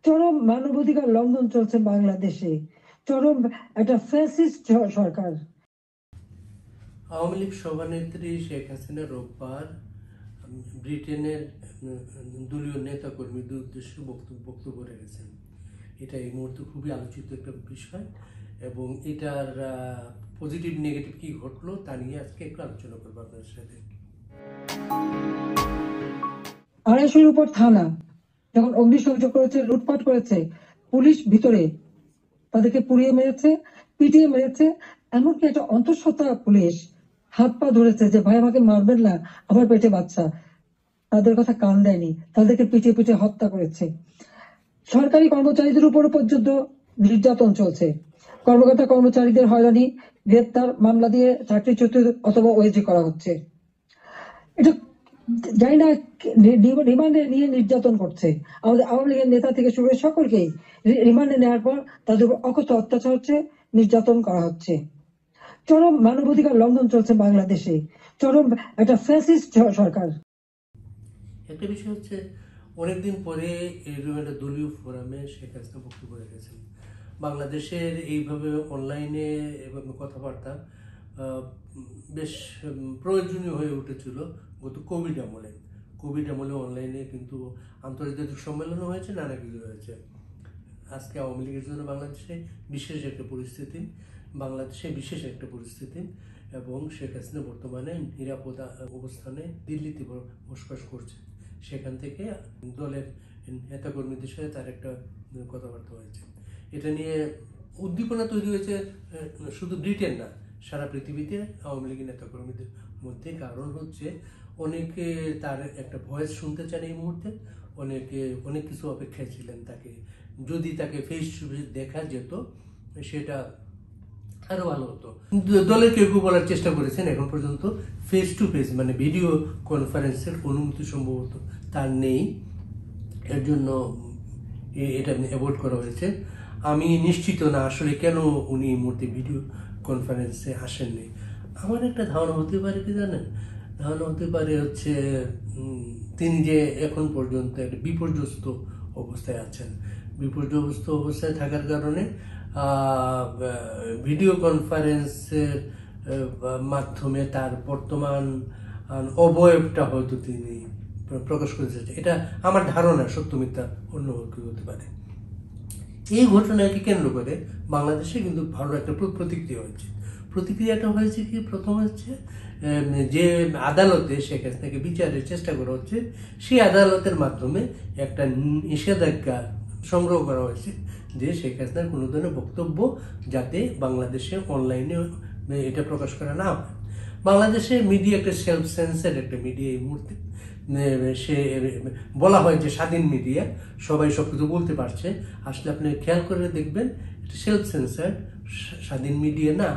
চরম মানবাধিকার লঙ্ঘন চলছে বাংলাদেশে। চরম একটা ফ্যাসিস্ট সরকার। আওয়ামী লীগ সভানেত্রী শেখ হাসিনা রোববার ব্রিটেনের দলীয় নেতাকর্মীদের উদ্দেশ্যে বক্তব্য রেখেছেন। এটা এই মুহূর্তে খুবই আলোচিত একটা বিষয় এবং এটার পজিটিভ নেগেটিভ কি ঘটলো তা নিয়ে আজকে একটু আলোচনা করবো আপনাদের সাথে। 250-র উপর থানা যখন অগ্নিসংযোগ করেছে, লুটপাট করেছে, পুলিশ ভিতরে তাদেরকে পুড়িয়ে মেরেছে, পিটিয়ে মেরেছে। এমনকি একটা অন্তঃসত্ত্বা পুলিশ হাত পা ধরেছে যে ভাই আমাকে মারবেন না, আমার পেটে বাচ্চা। তাদের কথা কান দেয়নি, তাদেরকে পিটিয়ে পিটিয়ে হত্যা করেছে। সরকারি কর্মচারীদের উপর পর্যন্ত নির্যাতন চলছে। কর্মকর্তা কর্মচারীদের হয়রানি, গ্রেপ্তার, মামলা দিয়ে চাকরিচ্যুত অথবা ওএজি করা হচ্ছে। এটা জানি না রিমান্ডে নিয়ে নির্যাতন করছে। আমাদের আওয়ামী লীগের নেতা থেকে শুরু করে সকলকেই রিমান্ডে নেওয়ার পর তাদের উপর অকথ্য অত্যাচার হচ্ছে, নির্যাতন করা হচ্ছে। চরম মানবাধিকার লঙ্ঘন চলছে বাংলাদেশে। চরম একটা ফ্যাসিস্ট সরকার। একটা বিষয় হচ্ছে, অনেকদিন পরে এরকম একটা দলীয় ফোরামে শেখ হাসিনা বক্তব্য রেখেছেন। বাংলাদেশের এইভাবে অনলাইনে এভাবে কথাবার্তা বেশ প্রয়োজনীয় হয়ে উঠেছিল গত কোভিড আমলে অনলাইনে কিন্তু আন্তর্জাতিক সম্মেলনও হয়েছে, নানা কিছু হয়েছে। আজকে আওয়ামী লীগের জন্য বাংলাদেশে বিশেষ একটা পরিস্থিতি এবং শেখ হাসিনা বর্তমানে নিরাপদ অবস্থানে দিল্লিতে বসবাস করছে। সেখান থেকে দলের নেতাকর্মীদের সাথে তার একটা কথাবার্তা হয়েছে। এটা নিয়ে উদ্দীপনা তৈরি হয়েছে শুধু ব্রিটেন না, সারা পৃথিবীতে আওয়ামী লীগের নেতাকর্মীদের মধ্যে। কারণ হচ্ছে অনেকে তার একটা ভয়েস শুনতে চান এই মুহূর্তে, অনেকে অনেক কিছু অপেক্ষায় ছিলেন তাকে। যদি তাকে ফেস টু ফেস দেখা যেত সেটা আরো ভালো হতো। দলের কেউ কেউ বলার চেষ্টা করেছেন এখন পর্যন্ত ফেস টু ফেস মানে ভিডিও কনফারেন্সের অনুমতি সম্ভবত তার নেই, এর জন্য এটা অ্যাভয়েড করা হয়েছে। আমি নিশ্চিত না আসলে কেন উনি এই মুহূর্তে ভিডিও কনফারেন্সে আসেননি। আমার একটা ধারণা হতে পারে কি জানেন, ধারণা হতে পারে হচ্ছে তিনি যে এখন পর্যন্ত একটা বিপর্যস্ত অবস্থায় আছেন। বিপর্যস্ত অবস্থায় থাকার কারণে ভিডিও কনফারেন্সের মাধ্যমে তার বর্তমান অবয়বটা হয়তো তিনি প্রকাশ করেছেন। এটা আমার ধারণা, সত্য মিথ্যা অন্য কেউ হতে পারে। এই ঘটনাকে কেন্দ্র করে বাংলাদেশে কিন্তু ভালো একটা প্রতিক্রিয়া হয়েছে। প্রতিক্রিয়াটা হয়েছে কি, প্রথম হচ্ছে যে আদালতে শেখ হাসিনাকে বিচারের চেষ্টা করা হচ্ছে, সেই আদালতের মাধ্যমে একটা নিষেধাজ্ঞা সংগ্রহ করা হয়েছে যে শেখ হাসিনার কোনো ধরনের বক্তব্য যাতে বাংলাদেশে অনলাইনে এটা প্রকাশ করা না হয়। বাংলাদেশের মিডিয়া একটা সেলফ সেন্সার একটা মিডিয়া এই মুহূর্তে। সে বলা হয় যে স্বাধীন মিডিয়া, সবাই সবকিছু বলতে পারছে। আসলে আপনি খেয়াল করে দেখবেন এটা সেলফ সেন্সার, স্বাধীন মিডিয়া না।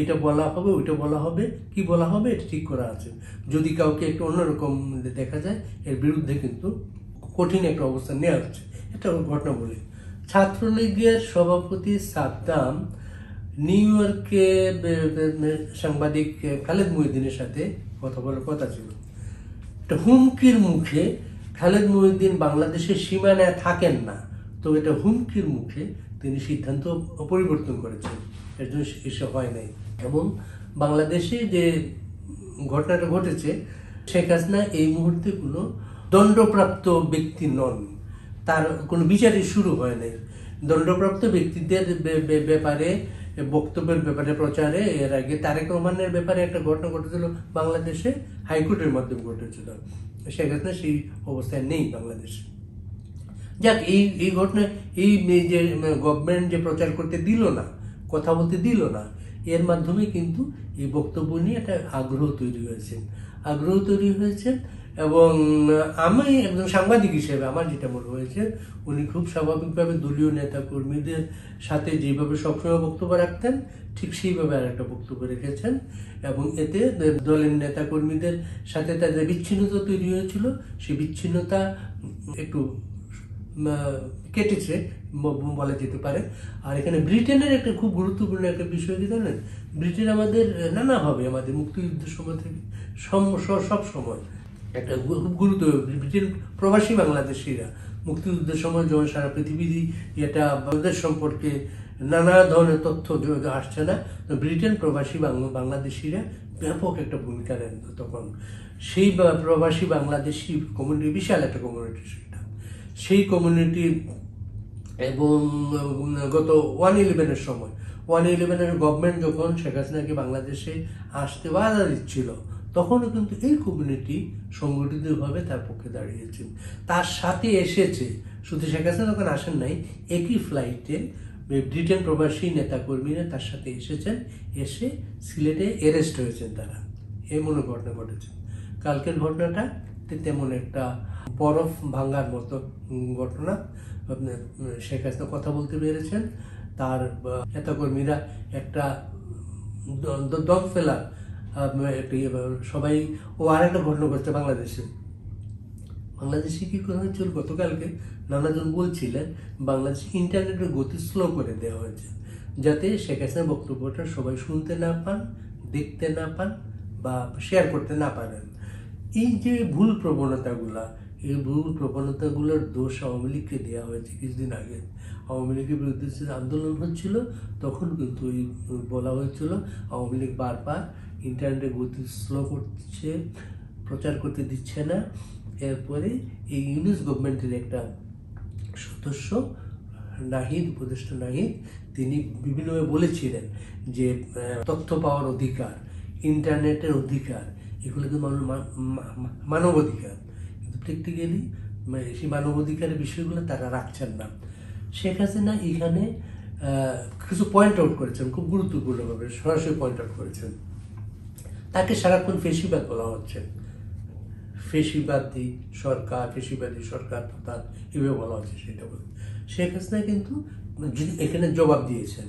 এটা বলা হবে, ওইটা বলা হবে, কি বলা হবে এটা ঠিক করা আছে। যদি কাউকে একটু অন্যরকম দেখা যায় এর বিরুদ্ধে কিন্তু কঠিন একটা অবস্থান নেওয়া হচ্ছে। এটা ঘটনা বলি, ছাত্রলীগের সভাপতি সাদ্দাম নিউ ইয়র্কে সাংবাদিক খালেদ মহিউদ্দিনের সাথে কথা বলার কথা ছিল। একটা হুমকির মুখে খালেদ মহিউদ্দিন বাংলাদেশের সীমানায় থাকেন না, তো এটা হুমকির মুখে তিনি সিদ্ধান্ত পরিবর্তন করেছেন, এর জন্য এসে হয় নাই। এবং বাংলাদেশে যে ঘটনাটা ঘটেছে, শেখ হাসিনা এই মুহূর্তে কোনো দণ্ডপ্রাপ্ত ব্যক্তি নন, তার কোনো বিচারই শুরু হয় নাই। দণ্ডপ্রাপ্ত ব্যক্তিদের ব্যাপারে বক্তব্যের ব্যাপারে প্রচারে এর আগে তারেক রহমানের ব্যাপারে একটা ঘটনা ঘটেছিল বাংলাদেশে, হাইকোর্টের মাধ্যমে ঘটেছিল। শেখ হাসিনা সেই অবস্থায় নেই বাংলাদেশে। যাক, এই ঘটনা এই যে গভর্নমেন্ট যে প্রচার করতে দিল না, কথা বলতে দিল না, এর মাধ্যমে কিন্তু এই বক্তব্য নিয়ে একটা আগ্রহ তৈরি হয়েছে। এবং আমি একজন সাংবাদিক হিসেবে আমার যেটা মনে হয়েছে, উনি খুব স্বাভাবিকভাবে দলীয় নেতা কর্মীদের সাথে যেভাবে সবসময় বক্তব্য রাখতেন ঠিক সেইভাবে আর একটা বক্তব্য রেখেছেন। এবং এতে দলের নেতা কর্মীদের সাথে তাদের বিচ্ছিন্নতা তৈরি হয়েছিল, সেই বিচ্ছিন্নতা একটু কেটেছে বলা যেতে পারে। আর এখানে ব্রিটেনের একটা খুব গুরুত্বপূর্ণ একটা বিষয় কি জানেন, ব্রিটেন আমাদের নানাভাবে আমাদের মুক্তিযুদ্ধের সময় থেকে সব সময় একটা খুব গুরুত্ব, ব্রিটেন প্রবাসী বাংলাদেশিরা মুক্তিযুদ্ধের সময় যখন সারা পৃথিবীরই এটা ওদের সম্পর্কে নানা ধরনের তথ্য আসছে না, তো ব্রিটেন প্রবাসী বাংলাদেশিরা ব্যাপক একটা ভূমিকা নেন তখন। সেই প্রবাসী বাংলাদেশি কমিউনিটি বিশাল একটা কমিউনিটি, সেটা সেই কমিউনিটি। এবং গত 1/11-এর সময় 1/11-এর গভর্নমেন্ট যখন শেখ হাসিনাকে বাংলাদেশে আসতে বাধা দিচ্ছিল, তখনও কিন্তু এই কমিউনিটি সংগঠিতভাবে তার পক্ষে দাঁড়িয়েছেন। তার সাথে এসেছে, শুধু শেখ হাসিনা তখন আসেন নাই, একই ফ্লাইটে ব্রিটেন প্রবাসী নেতাকর্মীরা তার সাথে এসেছেন, এসে সিলেটে অ্যারেস্ট হয়েছেন তারা। এমন ঘটনা ঘটেছে। কালকের ঘটনাটা তেমন একটা বরফ ভাঙার মতো ঘটনা। শেখ হাসিনা কথা বলতে পেরেছেন, তার নেতাকর্মীরা একটা দম ফেলার সবাই। ও আর একটা ঘটনা ঘটছে বাংলাদেশে কি করা হয়েছিল গতকালকে, নানাজন বলছিলেন বাংলাদেশে ইন্টারনেটের গতি স্লো করে দেওয়া হয়েছে, যাতে শেখ হাসিনার বক্তব্যটা সবাই শুনতে না পান, দেখতে না পান বা শেয়ার করতে না পারেন। এই যে ভুল প্রবণতাগুলা, এই ভুল প্রবণতাগুলোর দোষ আওয়ামী লীগকে দেওয়া হয়েছে। কিছুদিন আগে আওয়ামী লীগের বিরুদ্ধে যে আন্দোলন হচ্ছিল, তখন কিন্তু বলা হয়েছিল আওয়ামী লীগ বারবার ইন্টারনেটের গতি স্লো করছে, প্রচার করতে দিচ্ছে না। এরপরে এই ইউনিস গভর্নমেন্টের একটা সদস্য নাহিদ, উপদেষ্টা নাহিদ, তিনি বিভিন্নভাবে বলেছিলেন যে তথ্য পাওয়ার অধিকার, ইন্টারনেটের অধিকার, এগুলো কিন্তু মানবাধিকার, কিন্তু প্র্যাকটিক্যালি সেই মানবাধিকারের বিষয়গুলো তারা রাখছেন না। শেখ হাসিনা এখানে কিছু পয়েন্ট আউট করেছেন, খুব গুরুত্বপূর্ণভাবে সরাসরি পয়েন্ট আউট করেছেন। তাকে সারাক্ষণ ফেসিবাদ বলা হচ্ছে, ফেসিবাদী সরকার প্রধান এভাবে বলা হচ্ছে। সেটা বলে শেখ হাসিনা কিন্তু এখানে জবাব দিয়েছেন,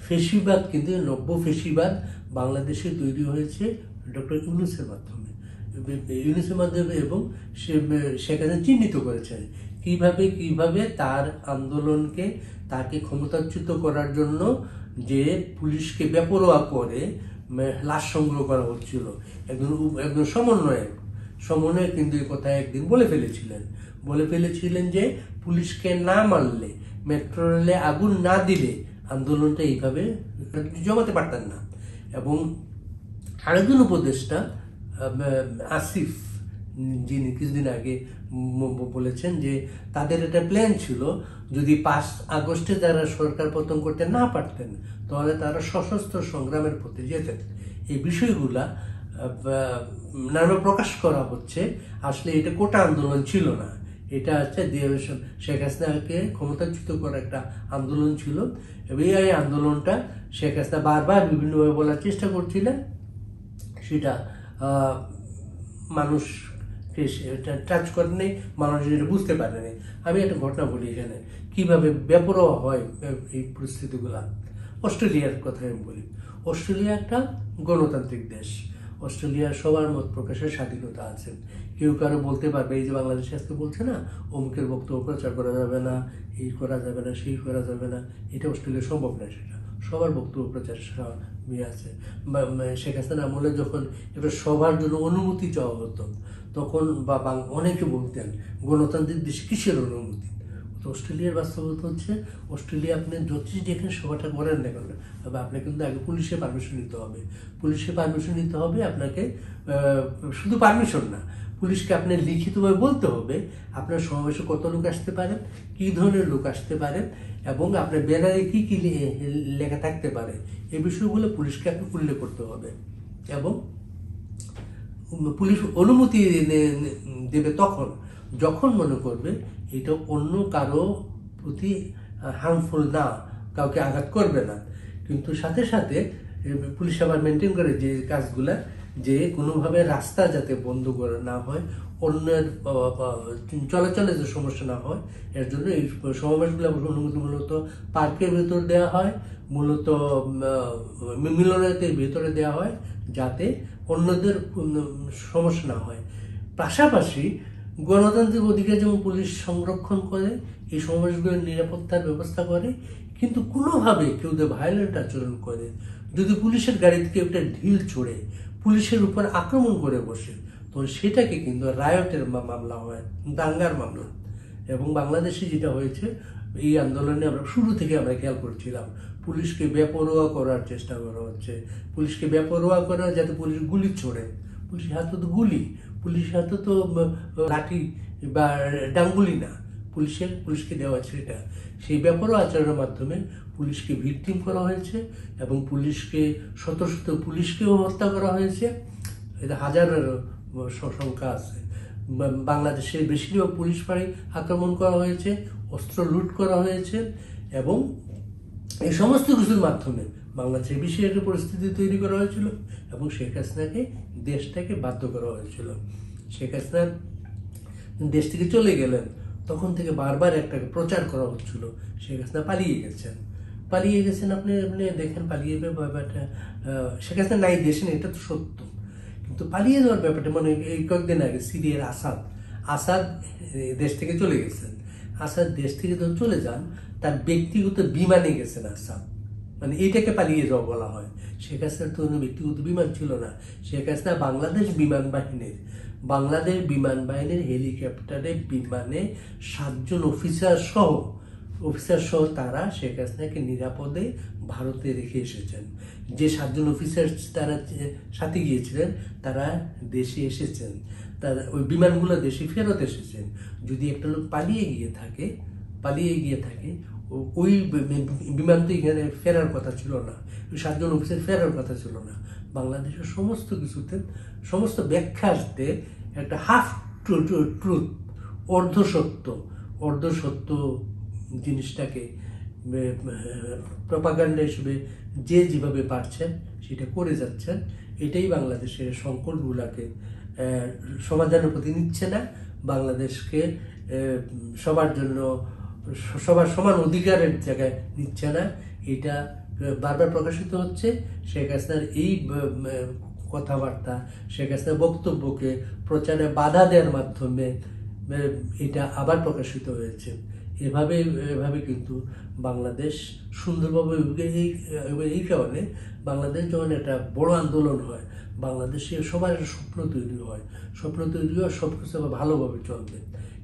ফেসিবাদ কিন্তু নব্য ফেসিবাদ বাংলাদেশে তৈরি হয়েছে ডক্টর ইউনূসের মাধ্যমে, এবং শেখ হাসিনা চিহ্নিত করেছেন কিভাবে তার আন্দোলনকে, তাকে ক্ষমতাচ্যুত করার জন্য যে পুলিশকে বেপরোয়া করে লাশ সংগ্রহ করা হচ্ছিল। একজন সমন্বয়ক কিন্তু এই কথা একদিন বলে ফেলেছিলেন যে পুলিশকে না মারলে, মেট্রো রেলে আগুন না দিলে আন্দোলনটা এইভাবে জমাতে পারতেন না। এবং আরেকজন উপদেষ্টা আসিফ, যিনি কিছুদিন আগে বলেছেন যে তাদের একটা প্ল্যান ছিল, যদি 5 আগস্টে তারা সরকার পতন করতে না পারতেন, তাহলে তারা সশস্ত্র সংগ্রামের পথে যেতেন। এই বিষয়গুলা নানা প্রকাশ করা হচ্ছে। আসলে এটা কোটা আন্দোলন ছিল না, এটা হচ্ছে শেখ হাসিনাকে ক্ষমতাচ্যুত করার একটা আন্দোলন ছিল। এবং এই আন্দোলনটা শেখ হাসিনা বারবার বিভিন্নভাবে বলার চেষ্টা করছিলেন, সেটা মানুষকে টাচ করেনি, মানুষ এটা বুঝতে পারেনি। আমি একটা ঘটনা বলি এখানে, কিভাবে বেপরোয়া হয় এই পরিস্থিতিগুলা। অস্ট্রেলিয়ার কথা আমি বলি। অস্ট্রেলিয়া একটা গণতান্ত্রিক দেশ, অস্ট্রেলিয়ার সবার মত প্রকাশের স্বাধীনতা আছে। কেউ কারো বলতে পারবে, এই যে বাংলাদেশে আজকে বলছে না অমুকের বক্তব্য প্রচার করা যাবে না, এই করা যাবে না, সেই করা যাবে না, এটা অস্ট্রেলিয়া সম্ভব নয়। সেটা সবার বক্তব্য প্রচার আছে। শেখ হাসিনা আমলে যখন এটা সবার জন্য অনুমতি চাওয়া হতো, তখন অনেকে বলতেন গণতান্ত্রিক দেশে কিসের অনুমতি। তো অস্ট্রেলিয়ার বাস্তবতা হচ্ছে, অস্ট্রেলিয়া আপনি যতই যেখানে সভাটা করেন না কেন, তবে আপনাকে কিন্তু আগে পুলিশের পারমিশন নিতে হবে। আপনাকে শুধু পারমিশন না, পুলিশকে আপনি লিখিতভাবে বলতে হবে আপনার সমাবেশে কত লোক আসতে পারেন, কি ধরনের লোক আসতে পারেন, এবং আপনার ব্যানারে কি কি লেখা থাকতে পারে, এই বিষয়গুলো পুলিশকে আপনি উল্লেখ করতে হবে। এবং পুলিশ অনুমতি দেবে তখন যখন মনে করবে এটা অন্য কারো প্রতি হার্মফুল না, কাউকে আঘাত করবে না। কিন্তু সাথে সাথে পুলিশ আবার মেনটেন করে যে কাজগুলা, যে কোনোভাবে রাস্তা যাতে বন্ধ করা না হয়, অন্যের চলাচলে যে সমস্যা না হয়, এর জন্য এই সমাবেশগুলো অনুমতি মূলত পার্কের ভেতর দেওয়া হয়, মূলত মিলনায়তের ভেতরে দেওয়া হয়, যাতে অন্যদের সমস্যা না হয়। পাশাপাশি গণতান্ত্রিক অধিকার যেমন পুলিশ সংরক্ষণ করে, এই সমাবেশগুলোর নিরাপত্তার ব্যবস্থা করে, কিন্তু কোনোভাবে কেউ যদি ভায়োলেন্ট আচরণ করে, যদি পুলিশের গাড়িতে কেউ একটা ঢিল ছোড়ে, পুলিশের উপর আক্রমণ করে বসে, তো সেটাকে কিন্তু রায়টের মামলা হয়, দাঙ্গার মামলা। এবং বাংলাদেশে যেটা হয়েছে, এই আন্দোলনে আমরা শুরু থেকে আমরা খেয়াল করছিলাম, পুলিশকে বেপরোয়া করার চেষ্টা করা হচ্ছে, পুলিশকে বেপরোয়া করা যাতে পুলিশ গুলি ছোড়ে। পুলিশের হাতে তো গুলি, পুলিশের হাতে তো লাঠি বা ডাঙ্গুলি না, পুলিশকে দেওয়া সেটা। সেই বেপরোয়া আচরণের মাধ্যমে পুলিশকে ভিকটিম করা হয়েছে এবং শত শত পুলিশকেও হত্যা করা হয়েছে। এটা হাজারের সংখ্যা আছে। বাংলাদেশের বেশিরভাগ পুলিশ ফাঁড়ি আক্রমণ করা হয়েছে, অস্ত্র লুট করা হয়েছে এবং এই সমস্ত কিছুর মাধ্যমে বাংলাদেশের বিশেষ একটা পরিস্থিতি তৈরি করা হয়েছিল এবং শেখ হাসিনাকে দেশটাকে বাধ্য করা হয়েছিল। শেখ হাসিনা দেশ থেকে চলে গেলেন, তখন থেকে বারবার একটা প্রচার করা হচ্ছিল শেখ হাসিনা পালিয়ে গেছেন। আপনি দেখেন পালিয়ে ব্যাপারটা, শেখ হাসিনা নাই দেশে, এটা তো সত্য, কিন্তু পালিয়ে যাওয়ার ব্যাপারটা মানে এই কয়েকদিন আগে সিরিয়ার আসাদ দেশ থেকে চলে গেছেন। আসাদ দেশ থেকে যখন চলে যান, তার ব্যক্তিগত বিমানে গেছেন আসাদ, মানে এইটাকে পালিয়ে যাওয়া বলা হয়। শেখ হাসিনার তো কোনো ব্যক্তিগত বিমান ছিল না। শেখ হাসিনা বাংলাদেশ বিমান বাহিনীর হেলিকপ্টারে বিমানে 7 জন অফিসার সহ তারা শেখ হাসিনাকে নিরাপদে ভারতে রেখে এসেছেন। যে 7 জন অফিসার তারা সাথে গিয়েছিলেন তারা দেশে এসেছেন, তারা ওই বিমানগুলো দেশে ফেরত এসেছেন। যদি একটা লোক পালিয়ে গিয়ে থাকে ওই বিমান তো এখানে ফেরার কথা ছিল না, ওই 7 জন অফিসার ফেরার কথা ছিল না। বাংলাদেশের সমস্ত কিছুতে, সমস্ত ব্যাখ্যাতে একটা হাফ ট্রুথ, অর্ধসত্য জিনিসটাকে প্রপাগান্ডা হিসেবে যে যেভাবে পারছেন সেটা করে যাচ্ছেন। এটাই বাংলাদেশের সংকটগুলাকে সমাধানের প্রতি নিচ্ছে না, বাংলাদেশকে সবার সমান অধিকারের জায়গায় নিচ্ছে না। এটা বারবার প্রকাশিত হচ্ছে। শেখ হাসিনার এই কথাবার্তা, শেখ হাসিনার বক্তব্যকে প্রচারে বাধা দেওয়ার মাধ্যমে এটা আবার প্রকাশিত হয়েছে। এভাবে কিন্তু বাংলাদেশ সুন্দরভাবে এই কারণে বাংলাদেশ যখন একটা বড় আন্দোলন হয়, বাংলাদেশে সবার একটা স্বপ্ন তৈরি হয়, সব কিছু আবার ভালোভাবে চলবে।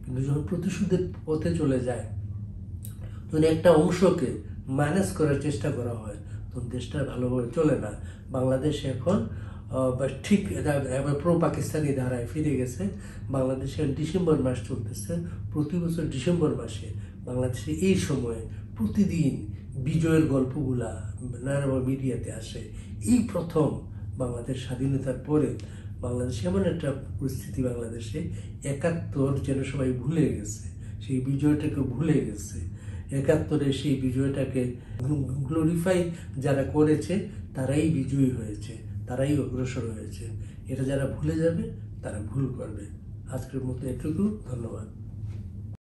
কিন্তু যখন প্রতিশোধের পথে চলে যায়, যখন একটা অংশকে ম্যানেজ করার চেষ্টা করা হয়, তখন দেশটা ভালোভাবে চলে না। বাংলাদেশ এখন ঠিক প্রো পাকিস্তানি ধারায় ফিরে গেছে। বাংলাদেশের ডিসেম্বর মাস চলতেছে, প্রতি বছর ডিসেম্বর মাসে বাংলাদেশে এই সময়ে প্রতিদিন বিজয়ের গল্পগুলা নানা মিডিয়াতে আসে। এই প্রথম বাংলাদেশ স্বাধীনতার পরে বাংলাদেশে এমন একটা পরিস্থিতি, বাংলাদেশে 71 যেন সবাই ভুলে গেছে, সেই বিজয়টাকে ভুলে গেছে। 71-এ সেই বিজয়টাকে গ্লোরিফাই যারা করেছে তারাই বিজয়ী হয়েছে, তারাই অগ্রসর হয়েছে। এটা যারা ভুলে যাবে তারা ভুল করবে। আজকের মতো এটুকু, ধন্যবাদ।